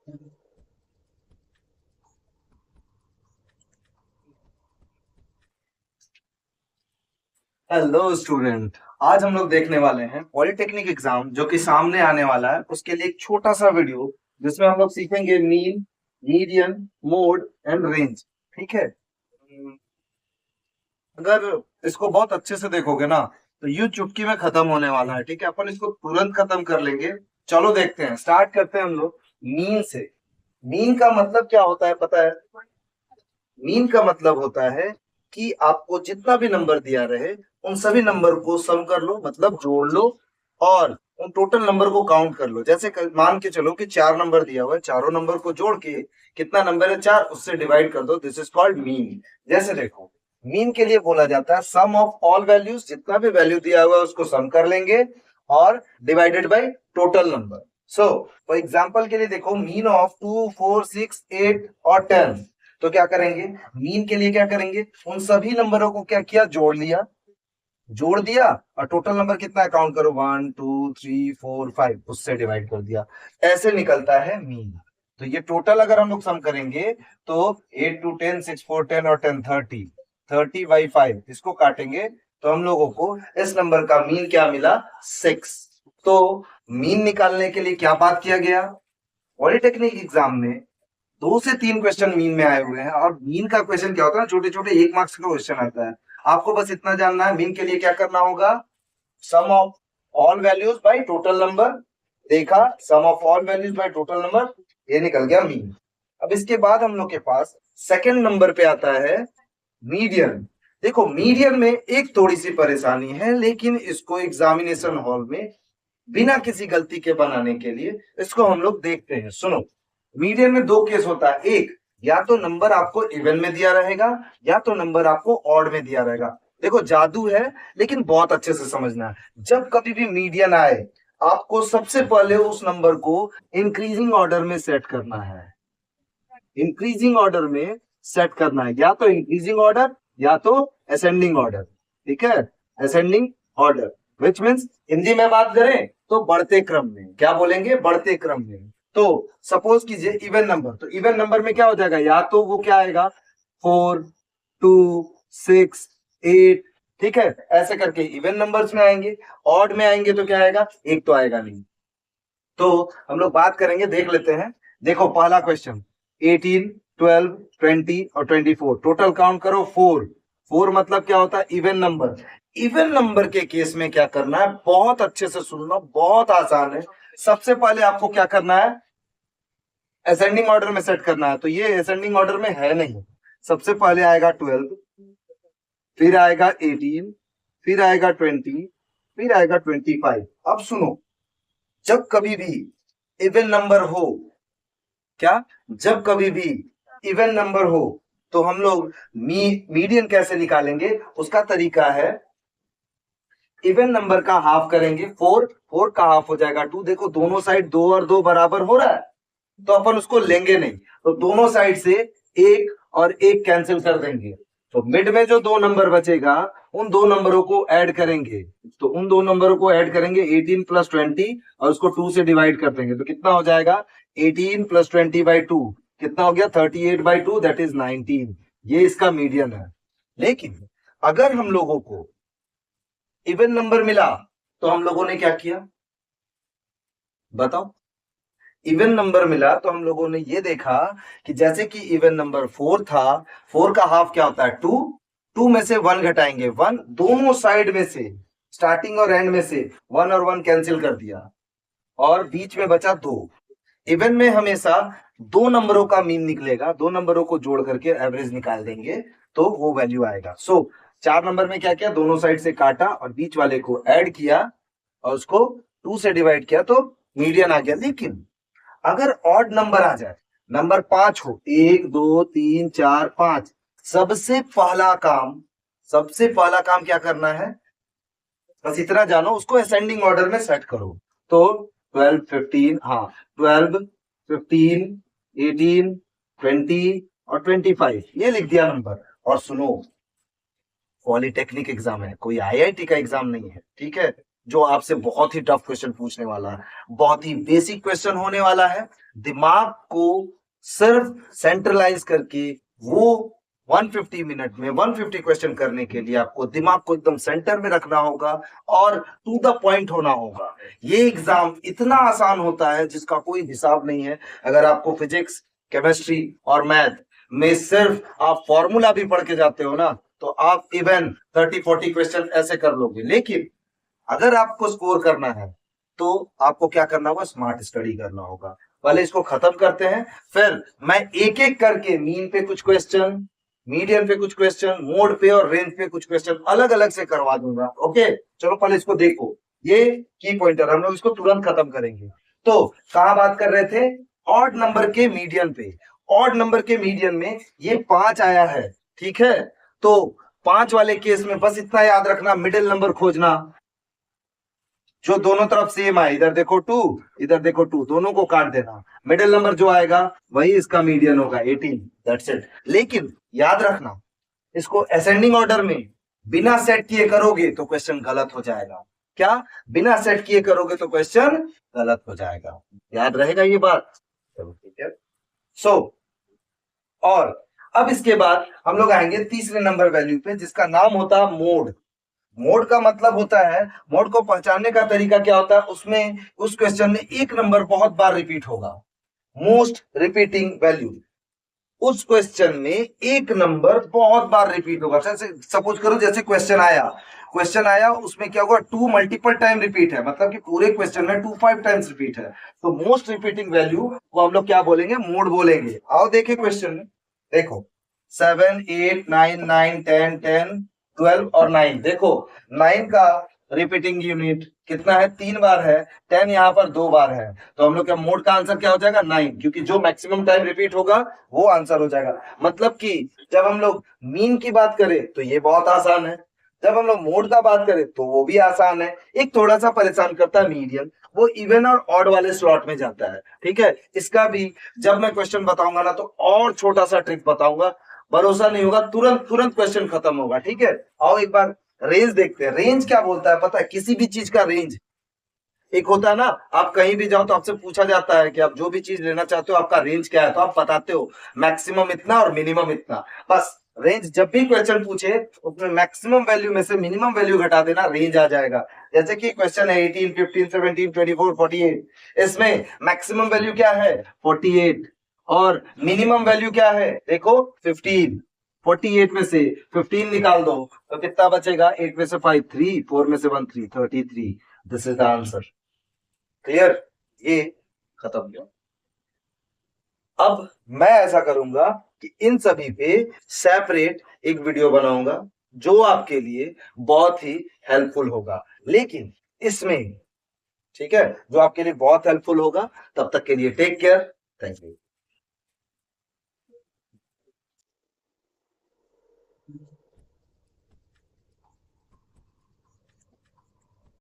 Hello student. आज हम लोग देखने वाले हैं पॉलिटेक्निक एग्जाम जो कि सामने आने वाला है, उसके लिए एक छोटा सा वीडियो जिसमें हम लोग सीखेंगे mean, median, mode and range. ठीक है। अगर इसको बहुत अच्छे से देखोगे ना तो ये चुटकी में खत्म होने वाला है। ठीक है, अपन इसको तुरंत खत्म कर लेंगे। चलो देखते हैं, स्टार्ट करते हैं हम लोग मीन से। मीन का मतलब क्या होता है पता है? मीन का मतलब होता है कि आपको जितना भी नंबर दिया रहे उन सभी नंबर को सम कर लो, मतलब जोड़ लो, और उन टोटल नंबर को काउंट कर लो। जैसे मान के चलो कि 4 नंबर दिया हुआ है, चारों नंबर को जोड़ के कितना नंबर है 4, उससे डिवाइड कर दो। This is called mean. जैसे देखो, मीन के लिए बोला जाता है सम ऑफ ऑल वैल्यूज, जितना भी वैल्यू दिया हुआ है उसको सम कर लेंगे और divided by total number. So for example के लिए देखो, मीन ऑफ 2, 4, 6, 8 और 10। तो क्या करेंगे, मीन के लिए क्या करेंगे, उन सभी नंबरों को क्या किया, जोड़ लिया, जोड़ दिया, और टोटल नंबर कितना है काउंट करो, 1, 2, 3, 4, 5, उससे डिवाइड कर दिया। ऐसे निकलता है मीन। तो ये टोटल अगर हम लोग सम करेंगे तो 8 2 10, 6 4 10 और 10 30, 30/5 इसको काटेंगे तो हम लोगों को इस नंबर का मीन क्या मिला, 6। तो मीन निकालने के लिए क्या बात किया गया, पॉलिटेक्निक एग्जाम में 2 से 3 क्वेश्चन मीन में आए हुए हैं। और मीन का क्वेश्चन क्या होता है, छोटे छोटे 1 मार्क्स का क्वेश्चन आता है। आपको बस इतना जानना है, मीन के लिए क्या करना होगा, sum of all values by total number. देखा, sum of all values by total number, ये निकल गया मीन। अब इसके बाद हम लोग के पास सेकंड नंबर पे आता है मीडियन। देखो, मीडियन में एक थोड़ी सी परेशानी है, लेकिन इसको एग्जामिनेशन हॉल में बिना किसी गलती के बनाने के लिए इसको हम लोग देखते हैं। सुनो, मीडियन में 2 केस होता है। एक, या तो नंबर आपको इवन में दिया रहेगा या तो नंबर आपको ऑड में दिया रहेगा। देखो जादू है, लेकिन बहुत अच्छे से समझना है। जब कभी भी मीडियन आए, आपको सबसे पहले उस नंबर को इंक्रीजिंग ऑर्डर में सेट करना है। इंक्रीजिंग ऑर्डर में सेट करना है, या तो इंक्रीजिंग ऑर्डर या तो असेंडिंग ऑर्डर। ठीक है, ascending order which means Hindi में बात करें तो बढ़ते क्रम में। क्या बोलेंगे, बढ़ते क्रम में। तो सपोज कीजिए इवन नंबर, तो इवन नंबर में क्या हो जाएगा, या तो वो क्या आएगा 4, 2, 6, 8। ठीक है, ऐसे करके इवन नंबर्स में आएंगे। ऑड में आएंगे तो क्या आएगा, एक तो आएगा नहीं। तो हम लोग बात करेंगे, देख लेते हैं। देखो पहला क्वेश्चन, 18, 12, 20 और 24, टोटल काउंट करो 4। 4 मतलब क्या होता है, इवन नंबर। इवन नंबर के केस में क्या करना है, बहुत अच्छे से सुनना, बहुत आसान है। सबसे पहले आपको क्या करना है, असेंडिंग ऑर्डर में सेट करना है। तो ये असेंडिंग ऑर्डर में है नहीं। सबसे पहले आएगा 12, फिर आएगा 18, फिर आएगा 20, फिर आएगा 25। अब सुनो, जब कभी भी इवन नंबर हो, क्या, जब कभी भी इवन नंबर हो तो हम लोग मीडियन कैसे निकालेंगे, उसका तरीका है, इवन नंबर का हाफ करेंगे। 4, 4 का हाफ हो जाएगा 2। देखो दोनों साइड 2 और 2 बराबर हो रहा है, तो अपन उसको लेंगे नहीं, तो दोनों साइड से 1 और 1 कैंसिल कर देंगे। तो मिड में जो 2 नंबर बचेगा उन 2 नंबरों को ऐड करेंगे। तो उन 2 नंबरों को ऐड करेंगे, 18 प्लस 20, और उसको 2 से डिवाइड कर देंगे। तो कितना हो जाएगा, 18 प्लस 20/2 कितना हो गया, 38/2, दैट इज 19। ये इसका मीडियन है। लेकिन अगर हम लोगों को इवन नंबर मिला तो हम लोगों ने क्या किया, बताओ। इवन नंबर मिला तो हम लोगों ने ये देखा कि जैसे कि इवन नंबर 4 था, 4 का हाफ क्या होता है, 2। 2 में से 1 घटाएंगे, 1 दोनों साइड में से, स्टार्टिंग और एंड में से 1 और 1 कैंसिल कर दिया, और बीच में बचा 2। इवन में हमेशा 2 नंबरों का मीन निकलेगा, 2 नंबरों को जोड़ करके एवरेज निकाल देंगे तो वो वैल्यू आएगा। सो 4 नंबर में क्या किया, दोनों साइड से काटा और बीच वाले को ऐड किया और उसको 2 से डिवाइड किया तो मीडियन आ गया। लेकिन अगर ऑड नंबर आ जाए, नंबर 5 हो, 1 2 3 4 5, सबसे पहला काम क्या करना है, बस इतना जानो, उसको असेंडिंग ऑर्डर में सेट करो। तो 12 15, हाँ 12 15 18 20 और 25 ये लिख दिया नंबर। और सुनो, पॉलिटेक्निक एग्जाम है, कोई आईआईटी का एग्जाम नहीं है। ठीक है, जो आपसे बहुत ही टफ क्वेश्चन पूछने वाला है, बहुत ही बेसिक क्वेश्चन होने वाला है। दिमाग को सिर्फ सेंट्रलाइज करके वो 150 मिनट में 150 क्वेश्चन करने के लिए आपको दिमाग को एकदम सेंटर में रखना होगा और टू द पॉइंट होना होगा। ये एग्जाम इतना आसान होता है जिसका कोई हिसाब नहीं है। अगर आपको फिजिक्स, केमिस्ट्री और मैथ में सिर्फ आप फॉर्मूला भी पढ़ के जाते हो ना, तो आप इवन 30-40 क्वेश्चन ऐसे कर लोगे। लेकिन अगर आपको स्कोर करना है तो आपको क्या करना होगा, स्मार्ट स्टडी करना होगा। पहले इसको खत्म करते हैं, फिर मैं एक एक करके मीन पे कुछ क्वेश्चन, मीडियन पे कुछ क्वेश्चन, मोड पे और रेंज पे कुछ क्वेश्चन अलग अलग से करवा दूंगा। ओके, चलो पहले इसको देखो, ये की पॉइंटर, हम लोग इसको तुरंत खत्म करेंगे। तो कहां बात कर रहे थे, ऑड नंबर के मीडियन पे। ऑड नंबर के मीडियन में ये 5 आया है, ठीक है। तो 5 वाले केस में बस इतना याद रखना, मिडिल नंबर खोजना जो दोनों तरफ सेम आए। इधर देखो 2, इधर देखो 2, दोनों को काट देना। मिडिल नंबर जो आएगा वही इसका मीडियन होगा, 18। That's it. लेकिन याद रखना, इसको असेंडिंग ऑर्डर में बिना सेट किए करोगे तो क्वेश्चन गलत हो जाएगा। क्या, बिना सेट किए करोगे तो क्वेश्चन गलत हो जाएगा। याद रहेगा ये बात? चलो ठीक है। सो और अब इसके बाद हम लोग आएंगे तीसरे नंबर वैल्यू पे, जिसका नाम होता है मोड। मोड का मतलब होता है, मोड को पहचानने का तरीका क्या होता है, उसमें उस क्वेश्चन में एक नंबर बहुत बार रिपीट होगा, मोस्ट रिपीटिंग वैल्यू। उस क्वेश्चन में एक नंबर बहुत बार रिपीट होगा। जैसे सपोज करो, जैसे क्वेश्चन आया उसमें क्या होगा, 2 मल्टीपल टाइम रिपीट है, मतलब कि पूरे क्वेश्चन में 2 5 टाइम्स रिपीट है। तो मोस्ट रिपीटिंग वैल्यू को हम लोग क्या बोलेंगे, मोड बोलेंगे। आओ देखे क्वेश्चन में, देखो 7 8 9 9 10 10 12 और 9। देखो 9 का रिपीटिंग यूनिट कितना है, 3 बार है। 10 यहाँ पर 2 बार है। तो हम लोग का मोड का आंसर क्या हो जाएगा, 9, क्योंकि जो मैक्सिमम टाइम रिपीट होगा वो आंसर हो जाएगा। मतलब कि जब हम लोग मीन की बात करें तो ये बहुत आसान है, जब हम लोग मोड का बात करें तो वो भी आसान है। एक थोड़ा सा परेशान करता है मीडियन, वो इवन और ऑड वाले स्लॉट में जाता है, ठीक है। इसका भी जब मैं क्वेश्चन बताऊंगा ना तो और छोटा सा ट्रिक बताऊंगा, भरोसा नहीं होगा, तुरंत तुरंत क्वेश्चन खत्म होगा, ठीक है। आओ एक बार रेंज देखते हैं। रेंज क्या बोलता है पता है, किसी भी चीज का रेंज एक होता है ना, आप कहीं भी जाओ तो आपसे पूछा जाता है कि आप जो भी चीज लेना चाहते हो आपका रेंज क्या है, तो आप बताते हो मैक्सिमम इतना और मिनिमम इतना। बस रेंज जब भी क्वेश्चन पूछे उसमें मैक्सिमम वैल्यू में से मिनिमम वैल्यू घटा देना, रेंज आ जाएगा। जैसे कि क्वेश्चन है 18 15 17 24 48, इसमें मैक्सिमम वैल्यू क्या है 48 और मिनिमम वैल्यू क्या है, देखो 15। 48 में से 15 निकाल दो तो कितना बचेगा, 8 में से 5 3, 4 में से 1 3, 33। This is the answer. Clear, ये खत्म किया। अब मैं ऐसा करूंगा कि इन सभी पे सेपरेट एक वीडियो बनाऊंगा जो आपके लिए बहुत ही हेल्पफुल होगा। लेकिन इसमें, ठीक है, जो आपके लिए बहुत हेल्पफुल होगा। तब तक के लिए टेक केयर, थैंक यू।